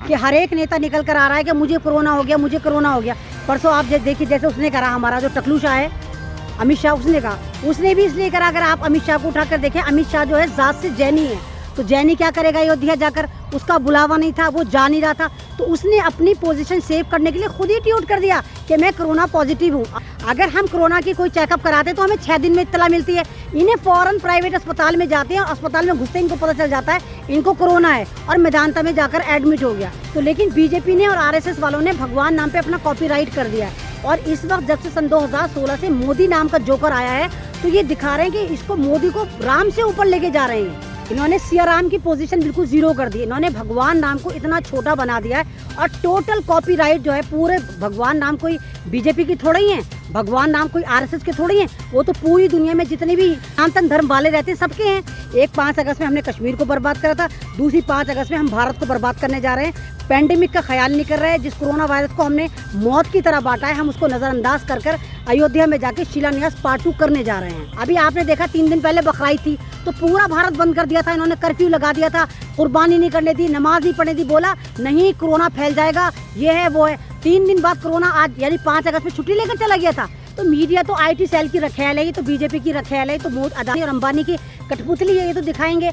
कि हर एक नेता निकल कर आ रहा है कि मुझे कोरोना हो गया, मुझे कोरोना हो गया। परसों आप देखिए जैसे उसने करा, हमारा जो टकलू शाह है अमित शाह, उसने कहा, उसने भी इसलिए करा। अगर आप अमित शाह को उठाकर देखें, अमित शाह जो है जात से जैनी है, तो जैनी क्या करेगा अयोध्या जाकर? उसका बुलावा नहीं था, वो जा नहीं रहा था, तो उसने अपनी पोजीशन सेव करने के लिए खुद ही ट्वीट कर दिया कि मैं कोरोना पॉजिटिव हूँ। अगर हम कोरोना की कोई चेकअप कराते तो हमें 6 दिन में इत्तला मिलती है। इन्हें फौरन प्राइवेट अस्पताल में जाते हैं, अस्पताल में घुसते इनको पता चल जाता है इनको कोरोना है और मेदांता में जाकर एडमिट हो गया। तो लेकिन बीजेपी ने और आरएसएस वालों ने भगवान नाम पे अपना कॉपीराइट कर दिया है। और इस वक्त जब से सन 2016 से मोदी नाम का जोकर आया है, तो ये दिखा रहे हैं कि इसको मोदी को राम से ऊपर लेके जा रहे हैं। इन्होंने सिया राम की पोजीशन बिल्कुल जीरो कर दी। इन्होंने भगवान नाम को इतना छोटा बना दिया है और टोटल कॉपीराइट जो है पूरे भगवान नाम कोई बीजेपी की थोड़ी है, भगवान नाम कोई आरएसएस के थोड़ी है, वो तो पूरी दुनिया में जितने भी सनातन धर्म वाले रहते हैं सबके हैं। एक 5 अगस्त में हमने कश्मीर को बर्बाद करा था, दूसरी 5 अगस्त में हम भारत को बर्बाद करने जा रहे हैं। पेंडेमिक का ख्याल नहीं कर रहे हैं। जिस कोरोना वायरस को हमने मौत की तरह बांटा है, हम उसको नज़रअंदाज कर कर अयोध्या में जाके शिलान्यास पार्ट 2 करने जा रहे हैं। अभी आपने देखा 3 दिन पहले बकराईद थी, तो पूरा भारत बंद कर दिया था। इन्होंने कर्फ्यू लगा दिया था, कुर्बानी नहीं करने दी, नमाज नहीं पढ़ने दी, बोला नहीं कोरोना फैल जाएगा, ये है वो है। 3 दिन बाद कोरोना आज यानी 5 अगस्त में छुट्टी लेकर चला गया था। तो मीडिया तो IT सेल की रखेल है, ये तो बीजेपी की रखेल है, तो अदानी और अंबानी की कठपुतली है, ये तो दिखाएंगे।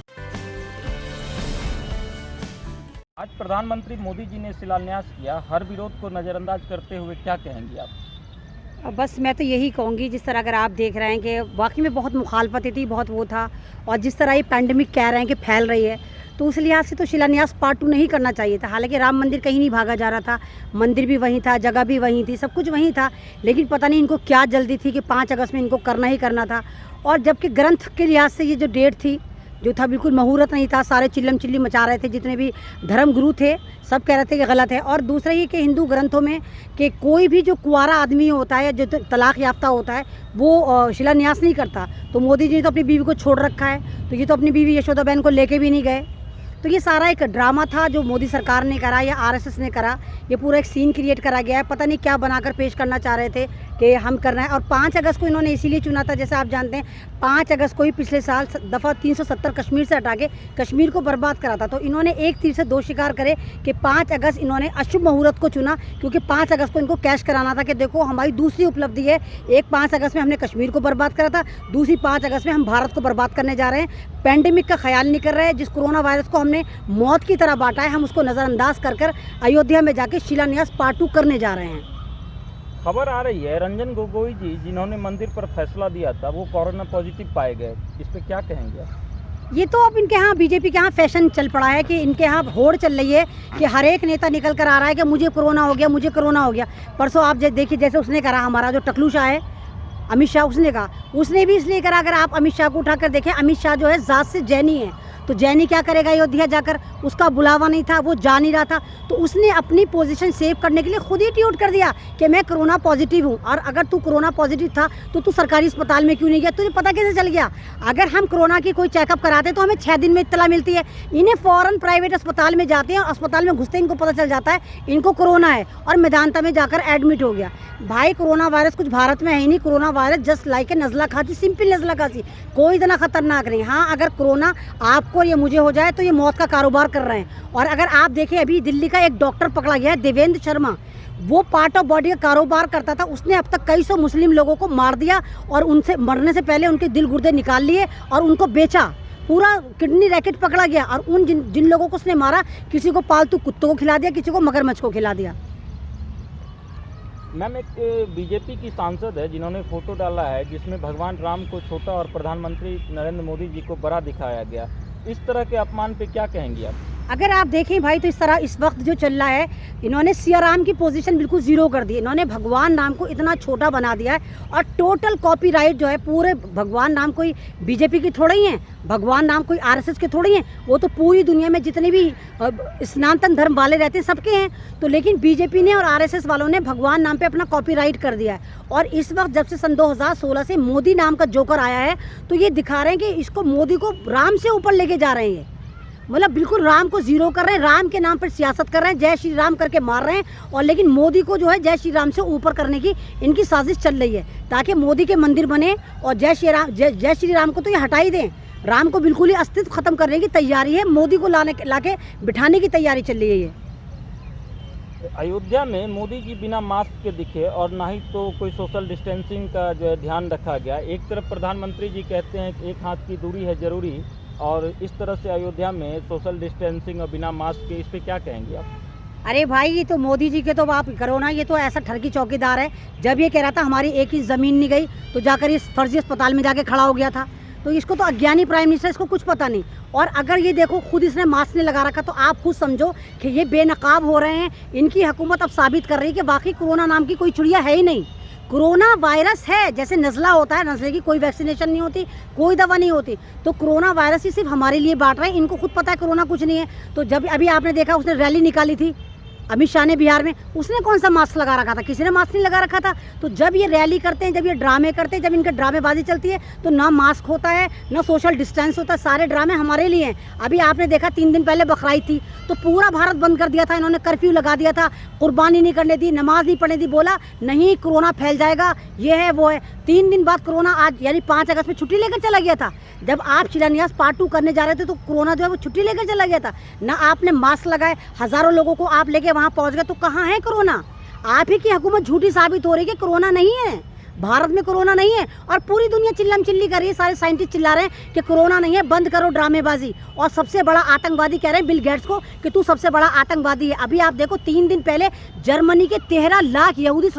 आज प्रधानमंत्री मोदी जी ने शिलान्यास किया, हर विरोध को नज़रअंदाज करते हुए क्या कहेंगी आप? बस मैं तो यही कहूँगी, जिस तरह अगर आप देख रहे हैं कि वाकई में बहुत मुखालफत थी, बहुत वो था, और जिस तरह ये पैंडमिक कह रहे हैं कि फैल रही है, तो उस लिहाज से तो शिलान्यास पार्ट 2 नहीं करना चाहिए था। हालांकि राम मंदिर कहीं नहीं भागा जा रहा था, मंदिर भी वहीं था, जगह भी वहीं थी, सब कुछ वहीं था, लेकिन पता नहीं इनको क्या जल्दी थी कि 5 अगस्त में इनको करना ही करना था। और जबकि ग्रंथ के लिहाज से ये जो डेट थी जो था बिल्कुल मुहूर्त नहीं था। सारे चिल्लम चिल्ली मचा रहे थे, जितने भी धर्म गुरु थे सब कह रहे थे कि गलत है। और दूसरा ये कि हिंदू ग्रंथों में कि कोई भी जो कुंवारा आदमी होता है, जो तलाक याफ्ता होता है, वो शिलान्यास नहीं करता। तो मोदी जी ने तो अपनी बीवी को छोड़ रखा है, तो ये तो अपनी बीवी यशोदा बहन को लेके भी नहीं गए। तो ये सारा एक ड्रामा था जो मोदी सरकार ने करा या आरएसएस ने करा। ये पूरा एक सीन क्रिएट करा गया है, पता नहीं क्या बनाकर पेश करना चाह रहे थे कि हम करना है। और 5 अगस्त को इन्होंने इसीलिए चुना था, जैसे आप जानते हैं 5 अगस्त को ही पिछले साल दफ़ा 370 कश्मीर से हटा के कश्मीर को बर्बाद करा था। तो इन्होंने एक तीर से 2 शिकार करे कि 5 अगस्त इन्होंने अशुभ मुहूर्त को चुना, क्योंकि 5 अगस्त को इनको कैश कराना था कि देखो हमारी दूसरी उपलब्धि है। एक 5 अगस्त में हमने कश्मीर को बर्बाद करा था, दूसरी 5 अगस्त में हम भारत को बर्बाद करने जा रहे हैं। पेंडेमिक का ख्याल नहीं कर रहे हैं। जिस कोरोना वायरस को हमने मौत की तरह बांटा है, हम उसको नज़रअंदाज कर कर अयोध्या में जाके शिलान्यास पार्ट 2 करने जा रहे हैं। खबर आ रही है रंजन गोगोई जी जिन्होंने मंदिर पर फैसला दिया था, वो कोरोना पॉजिटिव पाए गए, इस पर क्या कहेंगे आप? ये तो अब इनके यहाँ बीजेपी के यहाँ फैशन चल पड़ा है कि इनके यहाँ होड़ चल रही है कि हर एक नेता निकल कर आ रहा है कि मुझे कोरोना हो गया, मुझे कोरोना हो गया। परसों आप देखिए जैसे उसने करा, हमारा जो टकलू शाह है अमित शाह, उसने कहा, उसने भी इसलिए करा। अगर आप अमित शाह को उठाकर देखें, अमित शाह जो है जात से जैनी है, तो जैनी क्या करेगा अयोध्या जाकर? उसका बुलावा नहीं था, वो जा नहीं रहा था, तो उसने अपनी पोजीशन सेव करने के लिए खुद ही ट्वीट कर दिया कि मैं कोरोना पॉजिटिव हूँ। और अगर तू कोरोना पॉजिटिव था तो तू सरकारी अस्पताल में क्यों नहीं गया? तुझे पता कैसे चल गया? अगर हम कोरोना की कोई चेकअप कराते तो हमें 6 दिन में इत्तला मिलती है। इन्हें फौरन प्राइवेट अस्पताल में जाते हैं, अस्पताल में घुसते इनको पता चल जाता है इनको कोरोना है और मेदांता में जाकर एडमिट हो गया। भाई कोरोना वायरस कुछ भारत में है ही नहीं। Corona virus just like a नज़ला खांसी, सिंपल नज़ला खांसी, कोई इतना खतरनाक नहीं। हाँ, अगर कोरोना आपको ये मुझे हो जाए तो ये मौत का कारोबार कर रहे हैं। और अगर आप देखें, अभी दिल्ली का एक डॉक्टर पकड़ा गया है, देवेंद्र शर्मा, वो पार्ट ऑफ बॉडी का कारोबार करता था। उसने अब तक कई सौ मुस्लिम लोगों को मार दिया और उनसे मरने से पहले उनके दिल गुर्दे निकाल लिए और उनको बेचा। पूरा किडनी रैकेट पकड़ा गया। और उन जिन लोगों को उसने मारा, किसी को पालतू कुत्तों को खिला दिया, किसी को मगरमच्छ को खिला दिया। मैम, एक बीजेपी की सांसद है जिन्होंने फोटो डाला है जिसमें भगवान राम को छोटा और प्रधानमंत्री नरेंद्र मोदी जी को बड़ा दिखाया गया। इस तरह के अपमान पे क्या कहेंगी आप? अगर आप देखें भाई, तो इस तरह इस वक्त जो चल रहा है, इन्होंने सिया राम की पोजीशन बिल्कुल जीरो कर दी। इन्होंने भगवान नाम को इतना छोटा बना दिया है और टोटल कॉपीराइट जो है पूरे भगवान नाम कोई बीजेपी की थोड़ी है, भगवान नाम कोई आरएसएस के थोड़ी है, वो तो पूरी दुनिया में जितने भी सनातन धर्म वाले रहते हैं सबके हैं। तो लेकिन बीजेपी ने और आरएसएस वालों ने भगवान नाम पे अपना कॉपीराइट कर दिया है। और इस वक्त जब से सन 2016 से मोदी नाम का जोकर आया है, तो ये दिखा रहे हैं कि इसको मोदी को राम से ऊपर लेके जा रहे हैं। मतलब बिल्कुल राम को जीरो कर रहे हैं, राम के नाम पर सियासत कर रहे हैं, जय श्री राम करके मार रहे हैं। और लेकिन मोदी को जो है जय श्री राम से ऊपर करने की इनकी साजिश चल रही है, ताकि मोदी के मंदिर बने और जय श्री राम को तो ये हटा ही दें। राम को बिल्कुल ही अस्तित्व खत्म करने की तैयारी है, मोदी को लाके बिठाने की तैयारी चल रही है ये। अयोध्या में मोदी जी बिना मास्क के दिखे और ना ही तो कोई सोशल डिस्टेंसिंग का जो है ध्यान रखा गया। एक तरफ प्रधानमंत्री जी कहते हैं कि एक हाथ की दूरी है ज़रूरी, और इस तरह से अयोध्या में सोशल डिस्टेंसिंग और बिना मास्क के, इस पे क्या कहेंगे आप? अरे भाई, ये तो मोदी जी के तो आप करो ना, ये तो ऐसा ठरकी चौकीदार है। जब ये कह रहा था हमारी एक ही ज़मीन नहीं गई, तो जाकर इस फर्जी अस्पताल में जाके खड़ा हो गया था। तो इसको तो अज्ञानी प्राइम मिनिस्टर, इसको कुछ पता नहीं। और अगर ये देखो खुद इसने मास्क नहीं लगा रखा, तो आप खुद समझो कि ये बेनकाब हो रहे हैं। इनकी हुकूमत अब साबित कर रही है कि बाकी कोरोना नाम की कोई चिड़िया है ही नहीं। कोरोना वायरस है, जैसे नज़ला होता है, नज़ले की कोई वैक्सीनेशन नहीं होती, कोई दवा नहीं होती, तो कोरोना वायरस ही सिर्फ हमारे लिए बांट रहे हैं। इनको खुद पता है कोरोना कुछ नहीं है। तो जब अभी आपने देखा उसने रैली निकाली थी अमित शाह ने बिहार में, उसने कौन सा मास्क लगा रखा था? किसी ने मास्क नहीं लगा रखा था। तो जब ये रैली करते हैं, जब ये ड्रामे करते हैं, जब इनके ड्रामेबाजी चलती है, तो ना मास्क होता है, ना सोशल डिस्टेंस होता है। सारे ड्रामे हमारे लिए हैं। अभी आपने देखा 3 दिन पहले बकरीद थी, तो पूरा भारत बंद कर दिया था इन्होंने, कर्फ्यू लगा दिया था, कुर्बानी नहीं करने दी, नमाज नहीं पढ़ने दी, बोला नहीं कोरोना फैल जाएगा, ये है वो है। 3 दिन बाद कोरोना आज यानी 5 अगस्त में छुट्टी लेकर चला गया था। जब आप शिलान्यास पार्ट 2 करने जा रहे थे, तो कोरोना जो है वो छुट्टी लेकर चला गया था। ना आपने मास्क लगाए, हज़ारों लोगों को आप लेके वहाँ पहुँच गए, तो कहाँ है कोरोना? आप ही की हुकूमत झूठी साबित हो रही है कि कोरोना नहीं है, भारत में कोरोना नहीं है। और पूरी दुनिया चिल्लम चिल्ली कर रही है, सारे साइंटिस्ट चिल्ला रहे हैं कि कोरोना नहीं है, बंद करो ड्रामेबाजी। और सबसे बड़ा आतंकवादी कह रहे हैं बिल गेट्स को कि तू सबसे बड़ा आतंकवादी है। अभी आप देखो 3 दिन पहले जर्मनी के 13 लाख यहूदी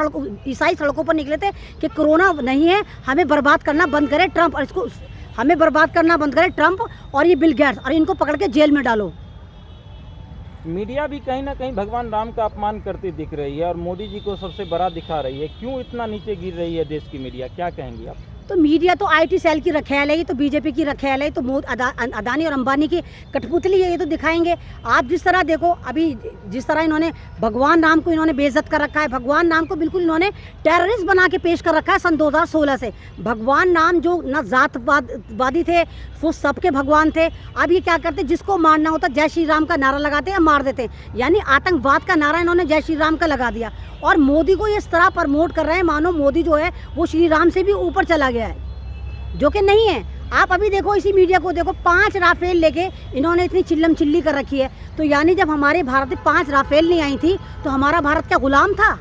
ईसाई सड़कों पर निकले थे कि कोरोना नहीं है, हमें बर्बाद करना बंद करे ट्रंप, और इसको हमें बर्बाद करना बंद करे ट्रंप और ये बिल गेट्स, और इनको पकड़ के जेल में डालो। मीडिया भी कहीं ना कहीं भगवान राम का अपमान करती दिख रही है और मोदी जी को सबसे बड़ा दिखा रही है। क्यों इतना नीचे गिर रही है देश की मीडिया, क्या कहेंगी आप? तो मीडिया तो आईटी सेल की रखेल है, ये तो बीजेपी की रखेल है, तो अदानी और अंबानी की कठपुतली है, ये तो दिखाएंगे। आप जिस तरह देखो, अभी जिस तरह इन्होंने भगवान राम को इन्होंने बेइज्जत कर रखा है, भगवान राम को बिल्कुल इन्होंने टेररिस्ट बना के पेश कर रखा है सन 2016 से। भगवान राम जो न जातवादी थे, वो सबके भगवान थे। अब ये क्या करते, जिसको मारना होता जय श्री राम का नारा लगाते हैं, मार देते हैं। यानी आतंकवाद का नारा इन्होंने जय श्री राम का लगा दिया, और मोदी को इस तरह प्रमोट कर रहे हैं मानो मोदी जो है वो श्री राम से भी ऊपर चला गया है, जो कि नहीं है। आप अभी देखो इसी मीडिया को देखो, 5 राफेल लेके इन्होंने इतनी चिल्लम चिल्ली कर रखी है। तो यानी जब हमारे भारत में 5 राफेल नहीं आई थी, तो हमारा भारत क्या गुलाम था?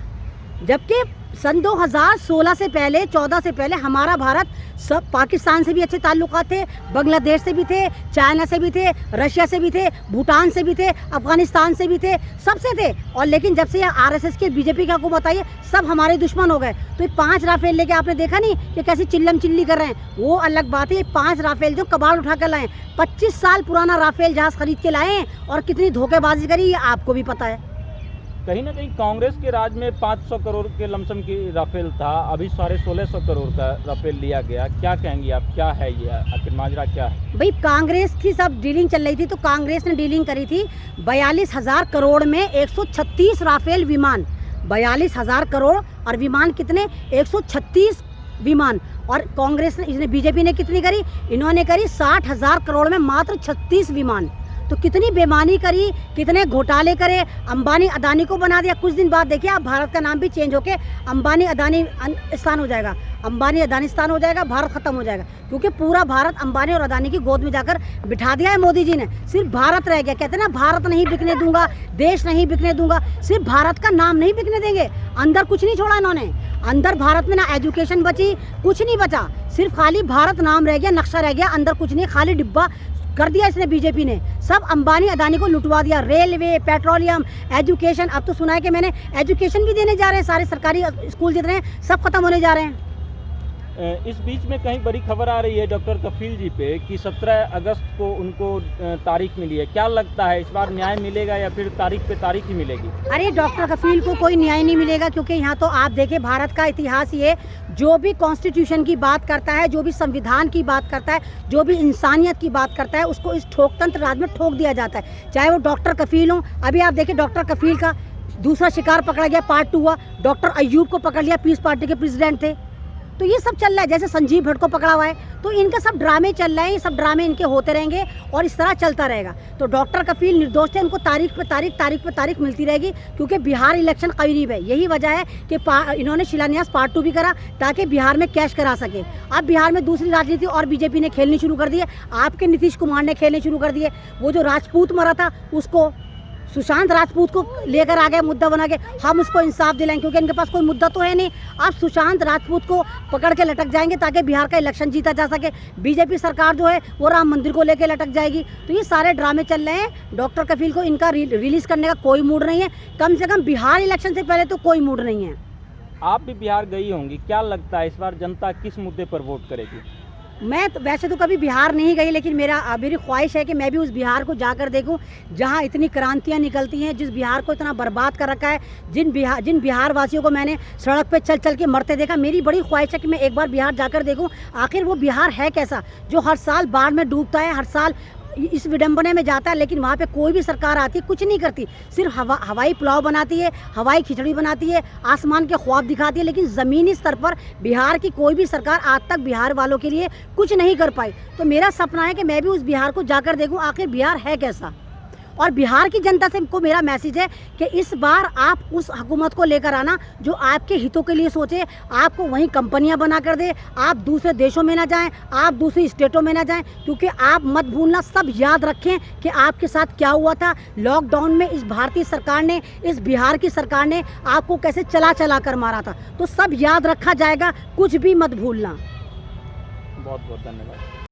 जबकि सन 2016 से पहले, 14 से पहले हमारा भारत सब पाकिस्तान से भी अच्छे ताल्लुकात थे, बांग्लादेश से भी थे, चाइना से भी थे, रशिया से भी थे, भूटान से भी थे, अफगानिस्तान से भी थे, सबसे थे। और लेकिन जब से यह आरएसएस की बीजेपी की हुकूमत आई है, सब हमारे दुश्मन हो गए। तो ये 5 राफेल लेके आपने देखा नहीं कि कैसी चिल्लम चिल्ली कर रहे हैं? वो अलग बात है। ये 5 राफेल जो कबाड़ उठा कर लाए, 25 साल पुराना राफेल जहाज खरीद के लाए हैं, और कितनी धोखेबाजी करी ये आपको भी पता है। कहीं ना कहीं कांग्रेस के राज में 500 करोड़ के लमसम की राफेल था, अभी 1650 करोड़ का राफेल लिया गया। क्या कहेंगी आप, क्या है ये, आखिर माजरा क्या है? भाई कांग्रेस की सब डीलिंग चल रही थी, तो कांग्रेस ने डीलिंग करी थी 42,000 करोड़ में 136 राफेल विमान। 42,000 करोड़ और विमान कितने? 136 विमान। और कांग्रेस ने, इसने बीजेपी ने कितनी करी? इन्होंने करी 60,000 करोड़ में मात्र 36 विमान। तो कितनी बेईमानी करी, कितने घोटाले करे, अंबानी अदानी को बना दिया। कुछ दिन बाद देखिए आप, भारत का नाम भी चेंज होके अंबानी अदानी स्थान हो जाएगा, अंबानी अदानिस्तान हो जाएगा, भारत खत्म हो जाएगा। क्योंकि पूरा भारत अंबानी और अदानी की गोद में जाकर बिठा दिया है मोदी जी ने। सिर्फ भारत रह गया। कहते हैं ना, भारत नहीं बिकने दूंगा, देश नहीं बिकने दूंगा। सिर्फ भारत का नाम नहीं बिकने देंगे, अंदर कुछ नहीं छोड़ा इन्होंने। अंदर भारत में ना एजुकेशन बची, कुछ नहीं बचा, सिर्फ खाली भारत नाम रह गया, नक्शा रह गया, अंदर कुछ नहीं, खाली डिब्बा कर दिया इसने बीजेपी ने। सब अंबानी अदानी को लुटवा दिया, रेलवे, पेट्रोलियम, एजुकेशन। अब तो सुना है कि मैंने एजुकेशन भी देने जा रहे हैं, सारे सरकारी स्कूल जितने हैं सब खत्म होने जा रहे हैं। इस बीच में कहीं बड़ी खबर आ रही है डॉक्टर कफील जी पे कि 17 अगस्त को उनको तारीख मिली है। क्या लगता है, इस बार न्याय मिलेगा या फिर तारीख पे तारीख ही मिलेगी? अरे डॉक्टर कफील को कोई न्याय नहीं मिलेगा, क्योंकि यहाँ तो आप देखिए भारत का इतिहास ये, जो भी कॉन्स्टिट्यूशन की बात करता है, जो भी संविधान की बात करता है, जो भी इंसानियत की बात करता है, उसको इस ठोकतंत्र राज में ठोक दिया जाता है, चाहे वो डॉक्टर कफील हो। अभी आप देखिए डॉक्टर कफील का दूसरा शिकार पकड़ा गया, पार्ट 2 हुआ। डॉक्टर अयूब को पकड़ लिया, पीस पार्टी के प्रेसिडेंट थे। तो ये सब चल रहा है, जैसे संजीव भट्ट को पकड़ा हुआ है। तो इनके सब ड्रामे चल रहे हैं, ये सब ड्रामे इनके होते रहेंगे और इस तरह चलता रहेगा। तो डॉक्टर कफील निर्दोष थे, उनको तारीख पे तारीख मिलती रहेगी, क्योंकि बिहार इलेक्शन करीब है। यही वजह है कि इन्होंने शिलान्यास पार्ट 2 भी करा, ताकि बिहार में कैश करा सके। अब बिहार में दूसरी राजनीति और बीजेपी ने खेलनी शुरू कर दी है। आपके नीतीश कुमार ने खेलने शुरू कर दिए। वो जो राजपूत मरा था उसको सुशांत राजपूत को लेकर आ गए मुद्दा बना के, हम उसको इंसाफ दिलाएंगे, क्योंकि इनके पास कोई मुद्दा तो है नहीं। आप सुशांत राजपूत को पकड़ के लटक जाएंगे ताकि बिहार का इलेक्शन जीता जा सके। बीजेपी सरकार जो है वो राम मंदिर को लेकर लटक जाएगी। तो ये सारे ड्रामे चल रहे हैं। डॉक्टर कफील को इनका रिलीज करने का कोई मूड नहीं है, कम से कम बिहार इलेक्शन से पहले तो कोई मूड नहीं है। आप भी बिहार गई होंगी, क्या लगता है इस बार जनता किस मुद्दे पर वोट करेगी? मैं तो वैसे तो कभी बिहार नहीं गई, लेकिन मेरी ख्वाहिश है कि मैं भी उस बिहार को जाकर देखूं जहां इतनी क्रांतियां निकलती हैं, जिस बिहार को इतना बर्बाद कर रखा है, जिन बिहार वासियों को मैंने सड़क पे चल चल के मरते देखा। मेरी बड़ी ख्वाहिश है कि मैं एक बार बिहार जाकर देखूं आखिर वो बिहार है कैसा, जो हर साल बाढ़ में डूबता है, हर साल इस विडंबने में जाता है, लेकिन वहाँ पे कोई भी सरकार आती है कुछ नहीं करती, सिर्फ हवाई पुलाव बनाती है, हवाई खिचड़ी बनाती है, आसमान के ख्वाब दिखाती है, लेकिन ज़मीनी स्तर पर बिहार की कोई भी सरकार आज तक बिहार वालों के लिए कुछ नहीं कर पाई। तो मेरा सपना है कि मैं भी उस बिहार को जाकर देखूं आखिर बिहार है कैसा। और बिहार की जनता से को मेरा मैसेज है कि इस बार आप उस हुकूमत को लेकर आना जो आपके हितों के लिए सोचे, आपको वहीं कंपनियां बना कर दे, आप दूसरे देशों में ना जाएं, आप दूसरी स्टेटों में ना जाएं, क्योंकि आप मत भूलना, सब याद रखें कि आपके साथ क्या हुआ था लॉकडाउन में। इस भारतीय सरकार ने, इस बिहार की सरकार ने आपको कैसे चला चला कर मारा था। तो सब याद रखा जाएगा, कुछ भी मत भूलना। बहुत बहुत धन्यवाद।